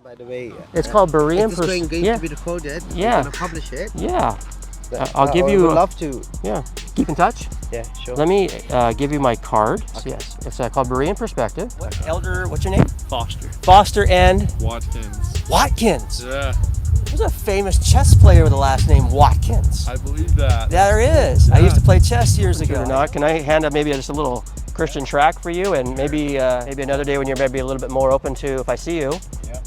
By the way, It's called Berean. is this going to be recorded? Yeah. You're gonna publish it? Yeah. But, I'll give you. I would love to. Yeah. Keep in touch. Yeah, sure. Let me give you my card. Okay. Yes. It's called Berean Perspective. Elder, what's your name? Foster. Foster and Watkins. Watkins. Yeah, There's a famous chess player with the last name Watkins. I believe that. Yeah, there is. I Yeah. used to play chess years ago. Not, can I hand up maybe just a little Christian track for you, and maybe another day when you're maybe a little bit more open to, if I see you,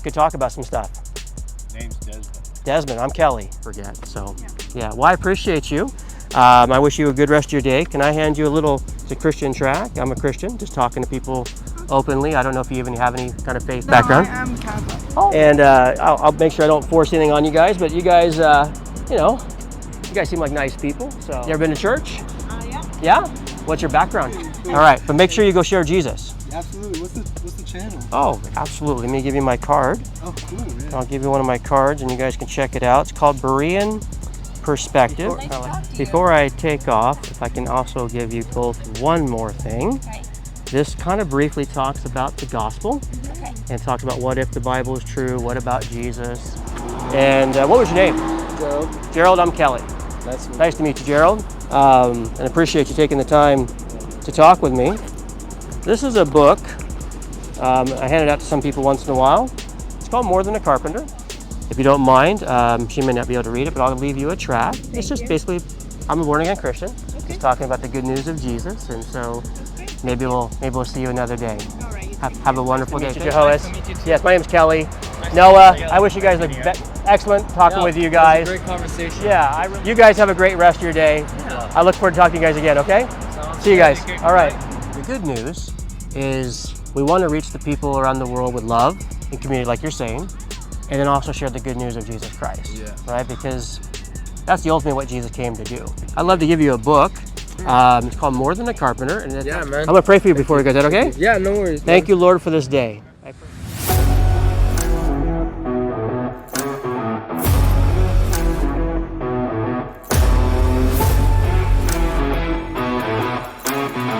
could talk about some stuff. Name's Desmond. Desmond, I'm Kelly. Forget. So, yeah. Well, I appreciate you. I wish you a good rest of your day. Can I hand you a little Christian track? I'm a Christian, just talking to people openly. I don't know if you even have any kind of faith background. I am Catholic. Oh. And I'll make sure I don't force anything on you guys, but you guys, you guys seem like nice people. So, you ever been to church? Yeah. Yeah? What's your background? All right, but make sure you go share Jesus. Absolutely. What's the channel? Oh, absolutely. Let me give you my card. Oh, cool, man. I'll give you one of my cards and you guys can check it out. It's called Berean Perspective. Before I take off, if I can also give you both one more thing. Okay. This kind of briefly talks about the gospel Okay. and talks about what if the Bible is true, what about Jesus. And what was your name? Gerald, Gerald, I'm Kelly. Nice to meet you, Gerald. And appreciate you taking the time to talk with me. This is a book. I hand it out to some people once in a while. It's called More Than a Carpenter. If you don't mind, she may not be able to read it, but I'll leave you a track. It's just basically, I'm a born-again Christian, just talking about the good news of Jesus, and so maybe we'll see you another day. All right. Have a wonderful day. Nice to meet you too. Yes, my name's Kelly. Noah, I wish you guys looked excellent talking with you guys. Great conversation. Yeah, you guys have a great rest of your day. I look forward to talking to you guys again, okay? See you guys. All right. The good news is we want to reach the people around the world with love and community, like you're saying, and then also share the good news of Jesus Christ, right? Because that's the ultimate what Jesus came to do. I'd love to give you a book. It's called More Than a Carpenter. And Yeah, man. I'm going to pray for you before we go. Is that okay? Yeah, no worries. Thank you, Lord, for this day.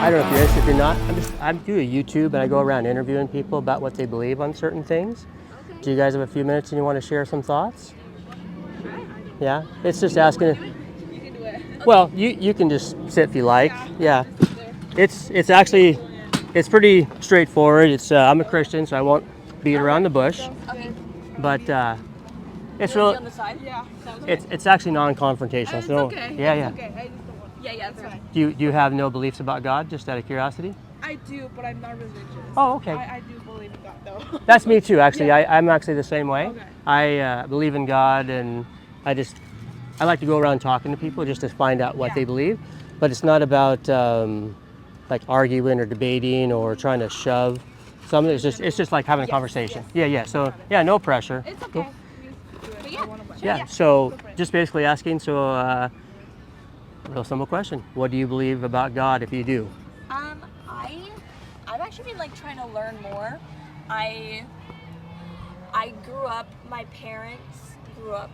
I don't know if you're interested, if you're not. I do a YouTube and I go around interviewing people about what they believe on certain things. Okay. Do you guys have a few minutes and you want to share some thoughts? Yeah? It's just asking. You can do it. Well, you can just sit if you like. Yeah. It's actually, it's pretty straightforward. It's I'm a Christian, so I won't beat around the bush. Okay. But it's Really real. on the side? Yeah. It's actually non-confrontational. It's so okay. yeah. It's okay. I just don't want to. Yeah, that's fine. Do you have no beliefs about God, just out of curiosity? I do, but I'm not religious. Oh, okay. I do believe in God, though. That's me too, actually. I'm actually the same way. Okay. I believe in God, and I like to go around talking to people just to find out what they believe. But it's not about like arguing or debating or trying to shove something. It's just like having a conversation. Yeah. So yeah, no pressure. It's okay. Cool. But Yeah. So just basically asking. So real simple question: what do you believe about God? If you do. I've actually been like trying to learn more. I grew up. My parents grew up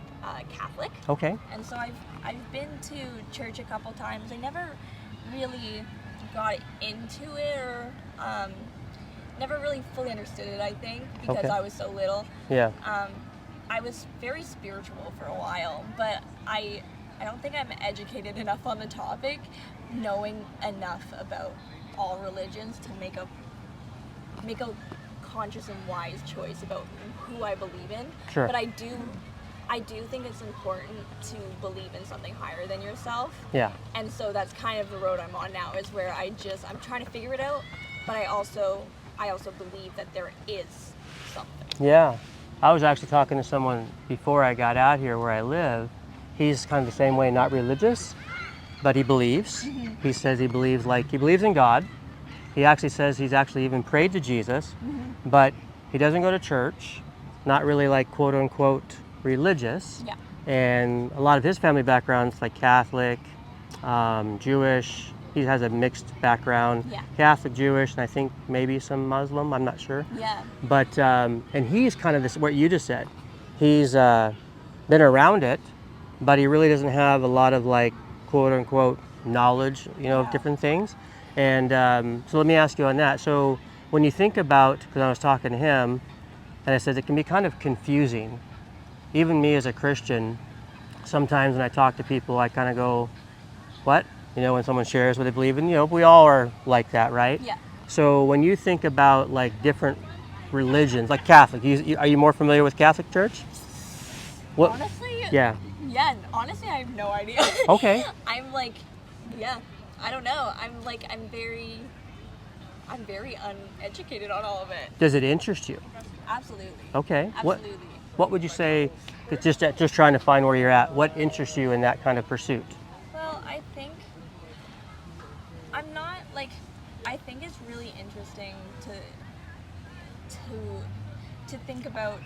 Catholic. Okay. And so I've been to church a couple times. I never really got into it or never really fully understood it, I think, because I was so little. Yeah. I was very spiritual for a while, but I don't think I'm educated enough on the topic, knowing enough about all religions to make a conscious and wise choice about who I believe in. Sure. But I do think it's important to believe in something higher than yourself. Yeah. And so that's kind of the road I'm on now, is where I'm trying to figure it out, but I also believe that there is something. Yeah. I was actually talking to someone before I got out here where I live. He's kind of the same way, not religious, but he believes. Mm-hmm. He says he believes in God. He actually says he's actually even prayed to Jesus, but he doesn't go to church, not really like quote unquote religious. Yeah. And a lot of his family background's like Catholic, Jewish. He has a mixed background, Yeah. Catholic, Jewish, and I think maybe some Muslim, I'm not sure. Yeah. But, and he's kind of this, what you just said. He's been around it, but he really doesn't have a lot of like, quote unquote, knowledge, of different things. And so let me ask you on that. So when you think about, because I was talking to him, And I said it can be kind of confusing. Even me as a Christian, sometimes when I talk to people, I kind of go, what? You know, when someone shares what they believe in, you know, we all are like that, right? Yeah. So when you think about like different religions, like Catholic, are you more familiar with Catholic Church? What? Honestly, Yeah. yeah, honestly, I have no idea. Okay. I'm like, yeah, I don't know. I'm very uneducated on all of it. Does it interest you? Absolutely. Okay. Absolutely. What would you say, just trying to find where you're at, what interests you in that kind of pursuit? Well, I think I think it's really interesting to think about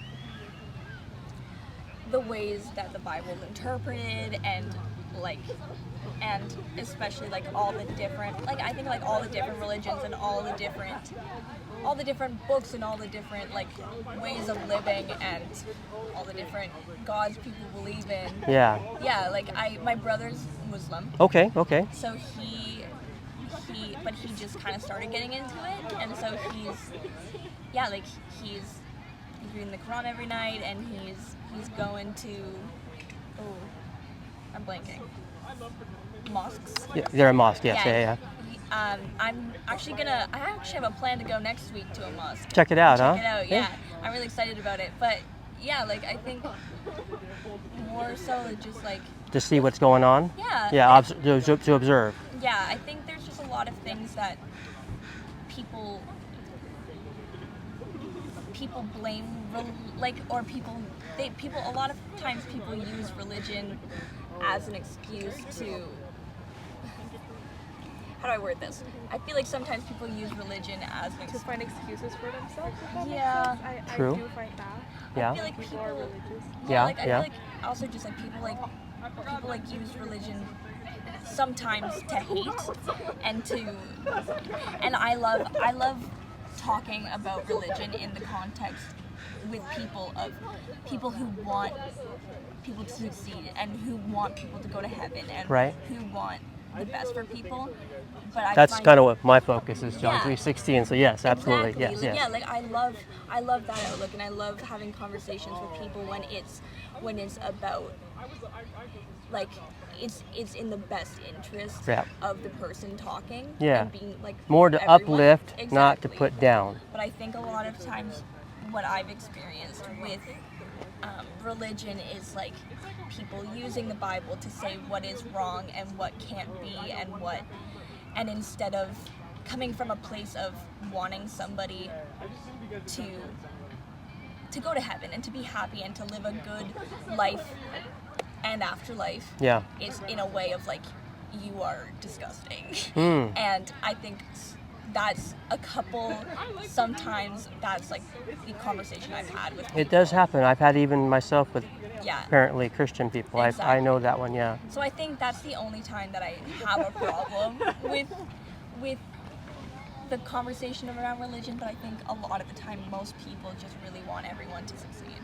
the ways that the Bible's interpreted and especially like all the different I think like all the different religions and all the different books and all the different like ways of living and all the different gods people believe in. Yeah. Yeah, like my brother's Muslim. Okay. So he just kind of started getting into it, and so he's reading the Quran every night, and he's going to I'm blanking. Mosques. Yeah, they're a mosque. Yes. Yeah. I actually have a plan to go next week to a mosque. Check it out, Check it out, yeah. I'm really excited about it. But yeah, like I think more so just like to see what's going on. Yeah. Yeah, to observe. Yeah, I think there's just a lot of things that people blame a lot of times people use religion as an excuse to, how do I word this? I feel like sometimes people use religion as an To excuse. find excuses for themselves. If that Yeah. makes sense. True. I do find that. Yeah. I feel like People are religious. Yeah, I feel yeah. like also just like people use religion sometimes to hate and I love talking about religion in the context with people who want people to succeed and who want people to go to heaven and Right. who want the best for people. That's kind of what my focus is, John Yeah. 3:16. So yes, absolutely, Exactly. yes. Yeah, like I love that outlook, and I love having conversations with people when it's about like it's in the best interest Yeah. of the person talking. Yeah. And being like More to everyone. uplift, not to Exactly. put down. But I think a lot of times what I've experienced with religion is like people using the Bible to say what is wrong and what can't be and instead of coming from a place of wanting somebody to go to heaven and to be happy and to live a good life and afterlife. Yeah. It's in a way of like, you are disgusting. Mm. And I think sometimes that's like the conversation I've had with people. It does happen. I've had even myself with Yeah. apparently Christian people. I Exactly. know that one, yeah. So I think that's the only time that I have a problem with the conversation around religion, but I think a lot of the time most people just really want everyone to succeed.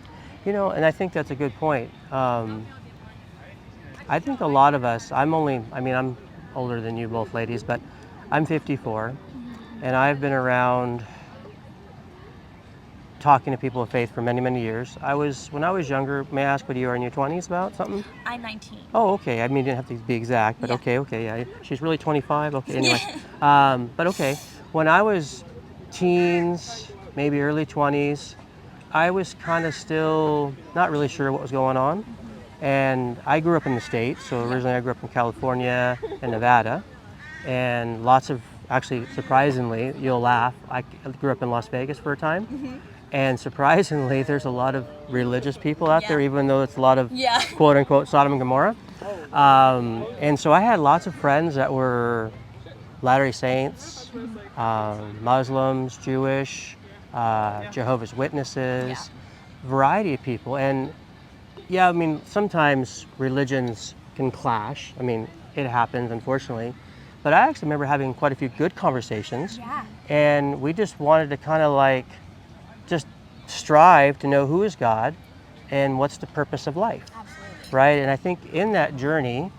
You know, and I think that's a good point. I think a lot of us, I'm older than you both ladies, but I'm 54, and I've been around talking to people of faith for many, many years. When I was younger, may I ask what you are in your 20s about something? I'm 19. Oh, okay. I mean, you didn't have to be exact, but Yeah. okay, yeah. She's really 25. Okay, anyway. But okay, when I was teens, maybe early 20s, I was kind of still not really sure what was going on. And I grew up in the States, so originally I grew up in California and Nevada. And actually, surprisingly, you'll laugh, I grew up in Las Vegas for a time. And surprisingly, there's a lot of religious people out there, even though it's a lot of Yeah. quote unquote Sodom and Gomorrah. And so I had lots of friends that were Latter-day Saints, Muslims, Jewish, Jehovah's Witnesses, variety of people. And yeah, I mean, sometimes religions can clash. I mean, it happens, unfortunately. But I actually remember having quite a few good conversations. Yeah. And we just wanted to kind of like just strive to know who is God and what's the purpose of life. Absolutely. Right? And I think in that journey,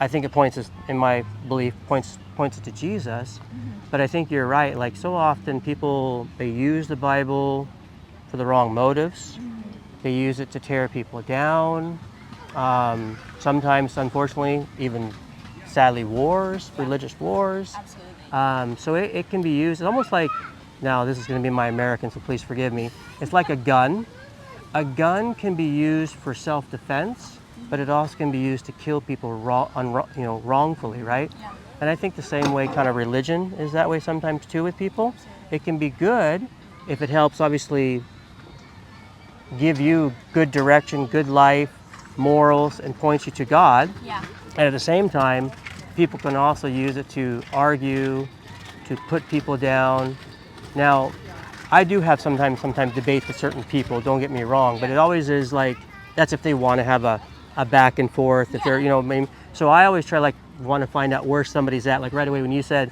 I think it points us, in my belief, points it to Jesus. But I think you're right. Like so often people, they use the Bible for the wrong motives. They use it to tear people down. Sometimes, unfortunately, even sadly, wars, religious wars. Absolutely. So it can be used. It's almost like, now this is going to be my American, so please forgive me. It's like a gun. A gun can be used for self-defense, but it also can be used to kill people wrongfully, right? Yeah. And I think the same way kind of religion is that way sometimes too with people. It can be good if it helps, obviously, give you good direction, good life, morals, and points you to God. Yeah. And at the same time, people can also use it to argue, to put people down. Now, I do have sometimes debates with certain people, don't get me wrong, but it always is like, that's if they want to have a back and forth, if they're, so I always try, like, want to find out where somebody's at. Like right away when you said,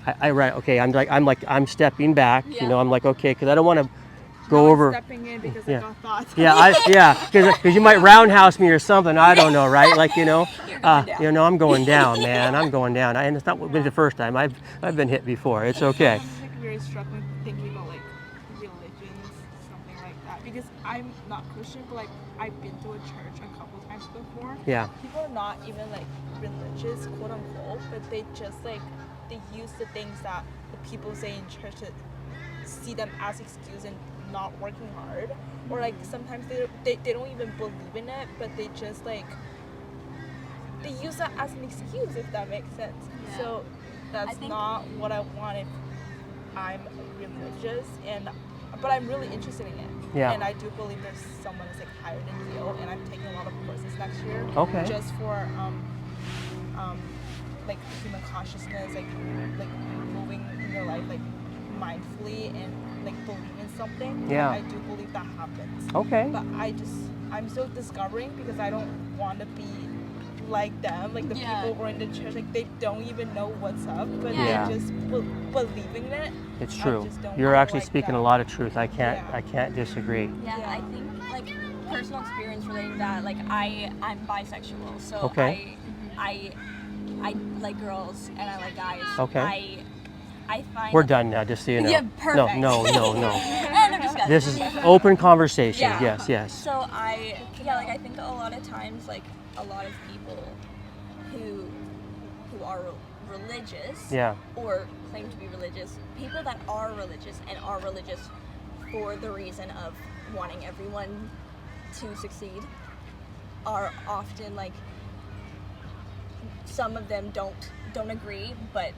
I'm stepping back, I'm like, okay, because I don't want to go over. Stepping in because I got thoughts. Because you might roundhouse me or something. I don't know, right? Like I'm going down, man. I'm going down. And it's not been the first time. I've been hit before. It's okay. I'm like very struggling thinking about like religions, something like that. Because I'm not Christian, but like I've been to a church a couple times before. Yeah. People are not even like religious, quote unquote, but they just like they use the things that the people say in church to see them as excuse and not working hard, or like sometimes they don't even believe in it, but they just like they use that as an excuse, if that makes sense. Yeah. So that's not what I want if I'm religious, but I'm really interested in it. Yeah. And I do believe there's someone that's like higher than you, and I'm taking a lot of courses next year. Okay. Just for like human consciousness, like moving in your life like mindfully and like believe in something. Yeah. I do believe that happens. Okay. But I'm still discovering, because I don't want to be like them, like the people who are in the church, like they don't even know what's up, but Yeah. they just believe in it. It's I true. just don't You're wanna actually like speaking that. a lot of truth. I Yeah. can't disagree. Yeah, Yeah. I think like personal experience relating to that, like I'm bisexual, so Okay. I like girls and I like guys. Okay. I find We're done now, just so you know. Yeah, perfect. No. And I'm disgusting. This is open conversation. Yeah. Yes. So I think a lot of times, like a lot of people who are religious Yeah. or claim to be religious, people that are religious and are religious for the reason of wanting everyone to succeed are often like, some of them don't agree, but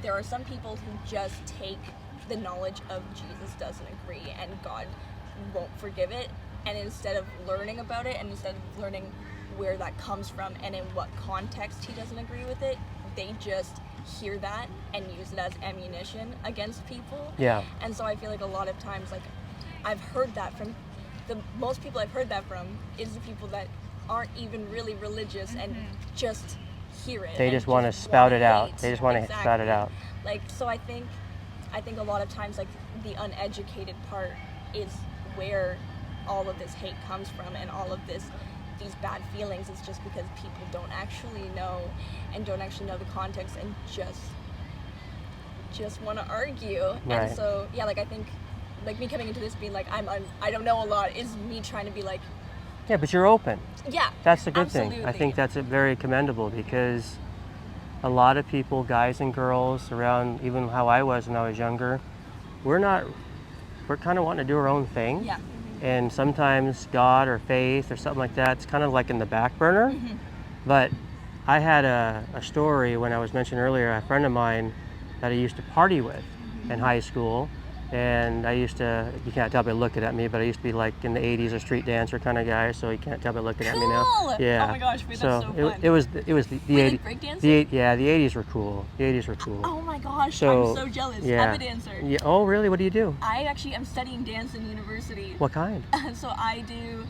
there are some people who just take the knowledge of Jesus doesn't agree and God won't forgive it, and instead of learning about it and instead of learning where that comes from and in what context he doesn't agree with it, they just hear that and use it as ammunition against people. Yeah. And so I feel like a lot of times, like, I've heard that from the most people I've heard that from is the people that aren't even really religious and just hear it. They and just want to spout it out. hate. They just want to spout it out. Like, so I think a lot of times, like, the uneducated part is where all of this hate comes from, and all of these bad feelings is just because people don't actually know and don't actually know the context and just want to argue. Right. And so like I think like me coming into this being like I don't know a lot is me trying to be like, Yeah, but you're open. yeah, That's the good thing. I absolutely. think that's very commendable, because a lot of people, guys and girls, around even how I was when I was younger, we're kind of wanting to do our own thing. Yeah. And sometimes God or faith or something like that, it's kind of like in the back burner. But I had a story when I was mentioned earlier, a friend of mine that I used to party with in high school. And I used to, you can't tell by looking at me, but I used to be like in the 80s a street dancer kind of guy, so you can't tell by looking at me now. Cool! Yeah. Oh my gosh, wait, that's so fun. It was the Wait, 80s. like breakdancing? The 80s were cool. The 80s were cool. Oh my gosh, So, I'm so jealous. yeah. I'm a dancer. Yeah. Oh, really? What do you do? I actually am studying dance in university. What kind? So I do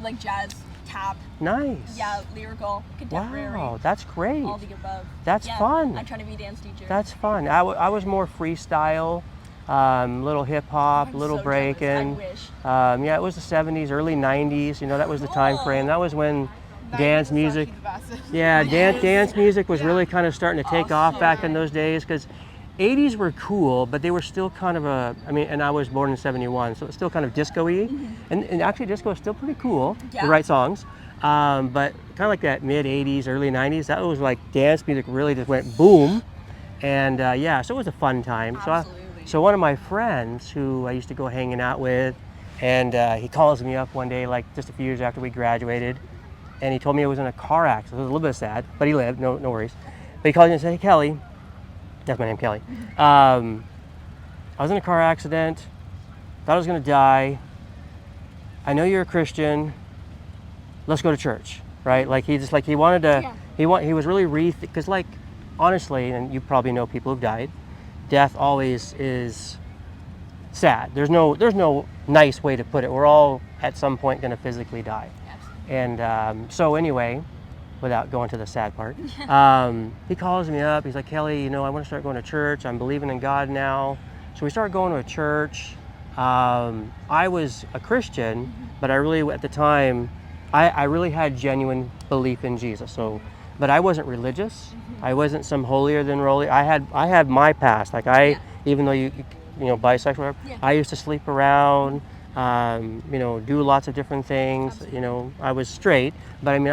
like jazz, tap, Nice. lyrical, contemporary. Wow, that's great. All the above. That's Yeah, fun. I'm trying to be a dance teacher. That's fun. I was more freestyle, little hip hop, I'm little so breaking. jealous. I wish. Yeah, it was the 70s, early 90s. You know, that was the time Cool. frame. That was when 90s dance is music. actually the best. Yeah, dance music was Yeah. really kind of starting to take off so back in good. those days, because 80s were cool, but they were still kind of and I was born in 71, so it's still kind of disco-y. And actually disco is still pretty cool, the right songs. But kind of like that mid 80s, early 90s, that was like dance music really just went boom. And yeah, so it was a fun time. So one of my friends who I used to go hanging out with, and he calls me up one day, like just a few years after we graduated, and he told me I was in a car accident. It was a little bit sad, but he lived, no worries. But he called me and said, "Hey, Kelly," that's my name, Kelly. I was in a car accident, thought I was gonna die. I know you're a Christian. Let's go to church, right? Like he wanted to, he was really because like, honestly, and you probably know people who've died, death always is sad. There's no nice way to put it. We're all at some point gonna physically die. And so anyway, without going to the sad part, he calls me up. He's like, "Kelly, I want to start going to church. I'm believing in God now." So we started going to a church. I was a Christian, but I really, at the time, I really had genuine belief in Jesus. So, but I wasn't religious. I wasn't some holier than holy. I had my past. Like even though you bisexual, I used to sleep around. Do lots of different things. I was straight, but I mean,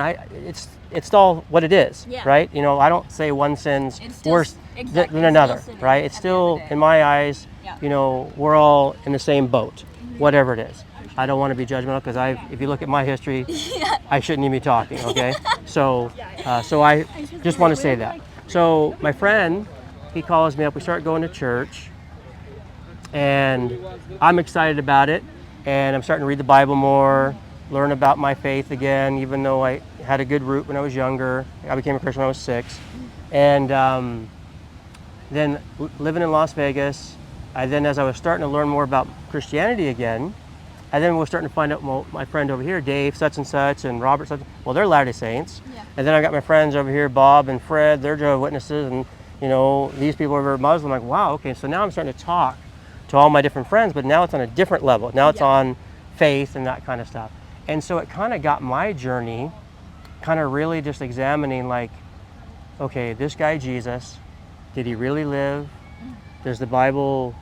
it's all what it is, right? I don't say one sin's worse than another, right? It's still, in my eyes, we're all in the same boat, whatever it is. I don't want to be judgmental because if you look at my history, I shouldn't even be talking, okay? So I just want to say that. So my friend, he calls me up. We start going to church, and I'm excited about it. And I'm starting to read the Bible more, learn about my faith again, even though I had a good root when I was younger. I became a Christian when I was 6. And then living in Las Vegas, as I was starting to learn more about Christianity again, I then was starting to find out, well, my friend over here, Dave such and such, and Robert such, well, they're Latter-day Saints. And then I got my friends over here, Bob and Fred, they're Jehovah's Witnesses, and these people are Muslim. I'm like, wow, okay, so now I'm starting to talk to all my different friends, but now it's on a different level. Now it's on faith and that kind of stuff. And so it kind of got my journey kind of really just examining, like, okay, this guy Jesus, did he really live? Does the Bible,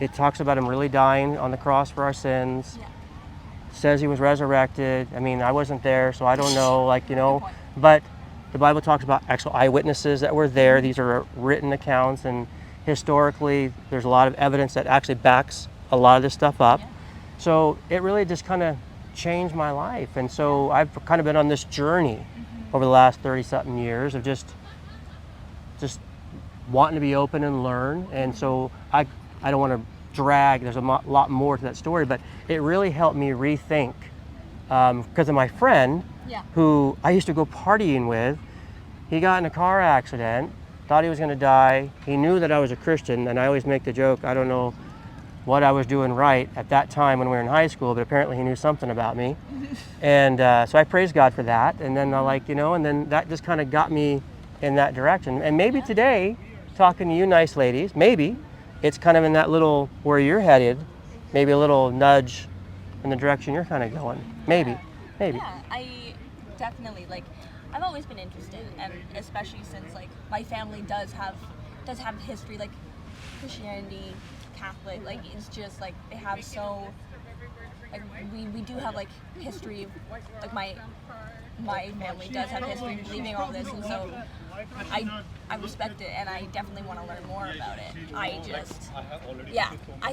it talks about him really dying on the cross for our sins. Says he was resurrected. I mean, I wasn't there, so I don't know, but the Bible talks about actual eyewitnesses that were there. These are written accounts, and historically, there's a lot of evidence that actually backs a lot of this stuff up. So it really just kind of changed my life. And so I've kind of been on this journey over the last 30-something years of just wanting to be open and learn. And so I don't want to drag, there's a lot more to that story, but it really helped me rethink because of my friend who I used to go partying with. He got in a car accident, thought he was going to die. He knew that I was a Christian, and I always make the joke, I don't know what I was doing right at that time when we were in high school, but apparently he knew something about me. And so I praise God for that. And then and then that just kind of got me in that direction. And maybe today, talking to you nice ladies, maybe it's kind of in that little, where you're headed, maybe a little nudge in the direction you're kind of going. Maybe. Yeah, I definitely, I've always been interested, and especially since my family does have history, Christianity, Catholic, it's just they have so we do have history, my family does have history of believing all this, and so I respect it, and I definitely want to learn more about it. I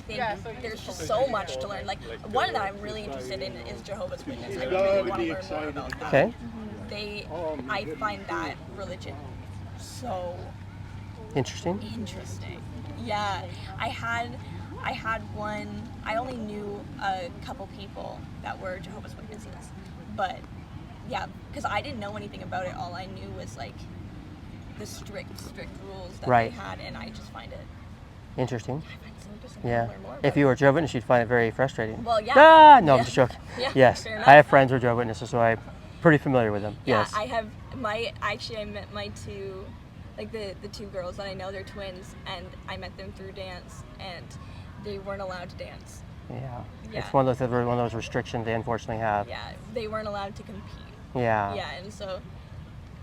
think there's just so much to learn. One that I'm really interested in is Jehovah's Witness. I really want to learn more about that. Okay. I find that religion so interesting. Yeah, I had one. I only knew a couple people that were Jehovah's Witnesses, but yeah, because I didn't know anything about it. All I knew was the strict rules that they had, and I just find it interesting. I find it so interesting Yeah. to learn more about If you were Jehovah's Witness, you'd find it very frustrating. Well, yeah. No, I'm just joking. Yeah, Yes, fair enough. I have friends who are Jehovah's Witnesses, so I'm pretty familiar with them. Yeah, Yes. I have I met my two, the two girls that I know, they're twins, and I met them through dance, and they weren't allowed to dance. Yeah. Yeah. It's one of those restrictions they unfortunately have. Yeah, they weren't allowed to compete. Yeah. Yeah, and so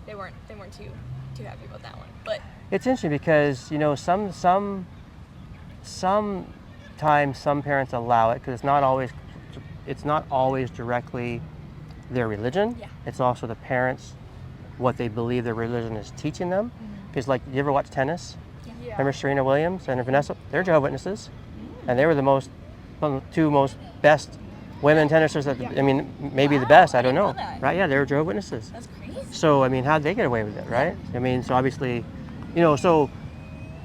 they weren't too happy about that one. But It's interesting because, you know, sometimes some parents allow it because it's not always directly their religion. Yeah. It's also the parents, what they believe their religion is teaching them. Because like, you ever watch tennis? Yeah. Remember Serena Williams and Vanessa? They're Jehovah's Witnesses, and they were one of the two most best women tennisers. That I mean, maybe the best. I don't know. that. Right? Yeah, they were Jehovah's Witnesses. that's crazy. So I mean, how'd they get away with it, right? I mean, so obviously, you know, so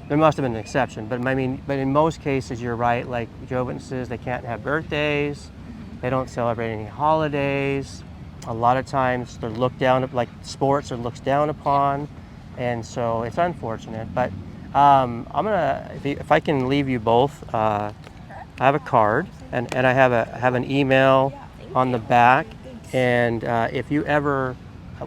there must have been an exception. But I mean, but in most cases, you're right. Like Jehovah's Witnesses, they can't have birthdays. They don't celebrate any holidays. A lot of times, they're looked down. Like sports are looked down upon, and so it's unfortunate. But I'm gonna, if I can leave you both, I have a card and I have an email on the back. And if you ever,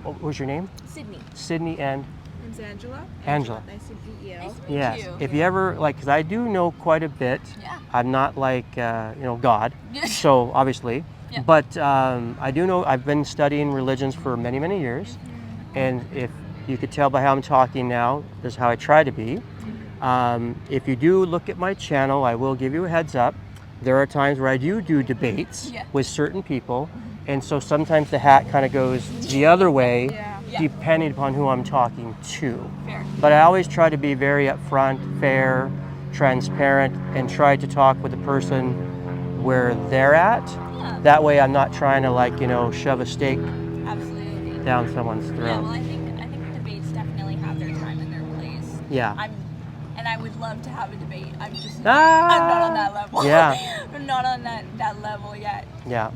what was your name? Sydney. Sydney and Name's Angela. Angela. Nice to meet you. Nice to meet yes. you. If you ever because I do know quite a bit. Yeah. I'm not like God, so obviously, Yeah. but I do know I've been studying religions for many, many years, and if you could tell by how I'm talking now, this is how I try to be. If you do look at my channel, I will give you a heads up. There are times where I do debates with certain people, and so sometimes the hat kind of goes the other way, depending upon who I'm talking to. Fair. But I always try to be very upfront, fair, transparent, and try to talk with the person where they're at. Yeah. That way I'm not trying to shove a stake Absolutely. down someone's throat. Yeah, well, I think debates definitely have their time and their place. Yeah. And I would love to have a debate. I'm just I'm Ah! not on that level. Yeah. I'm not on that level yet. Yeah.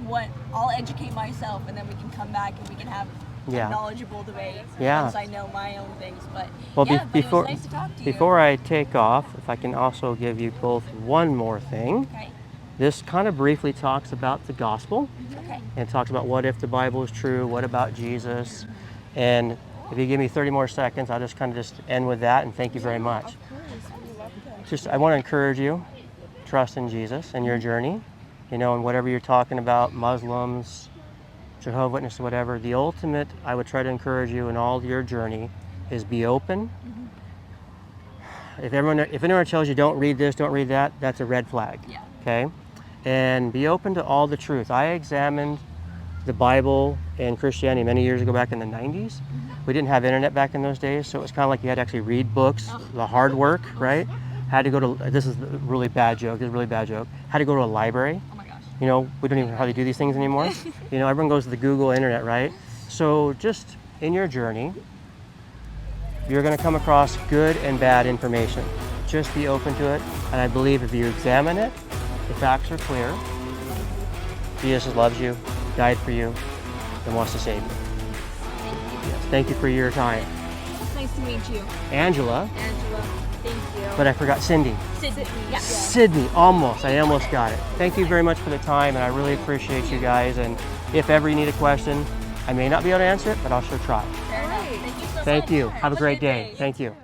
I'll educate myself, and then we can come back and we can have Yeah. a knowledgeable debate. Yeah. Once I know my own things, but Well, yeah, but before it was nice to talk to you. before I take off, if I can also give you both one more thing. Okay. This kind of briefly talks about the gospel. Okay. And talks about what if the Bible is true, what about Jesus. And if you give me 30 more seconds, I'll just end with that, and thank you very much. I want to encourage you, trust in Jesus and your journey, and whatever you're talking about, Muslims, Jehovah's Witnesses, whatever, the ultimate, I would try to encourage you in all your journey is be open. If anyone tells you don't read this, don't read that, that's a red flag. Yeah. Okay? And be open to all the truth. I examined the Bible and Christianity many years ago, back in the 90s. We didn't have internet back in those days, so it was kind of like you had to actually read books, the hard work, right? Had to go to, this is a really bad joke, had to go to a library. Oh my gosh. We don't even hardly do these things anymore. Everyone goes to the Google internet, right? So just in your journey, you're going to come across good and bad information. Just be open to it, and I believe if you examine it, the facts are clear. Jesus loves you, died for you, and wants to save you. Yes, thank you for your time. It's nice to meet you. Angela, Thank you. but I forgot Cindy. Sydney. Yeah. Sydney, I almost got it. Thank you very much for the time, and I really appreciate you guys. And if ever you need a question, I may not be able to answer it, but I'll sure try. Fair enough. Thank you so much. Thank you. Have a great day. Thank you.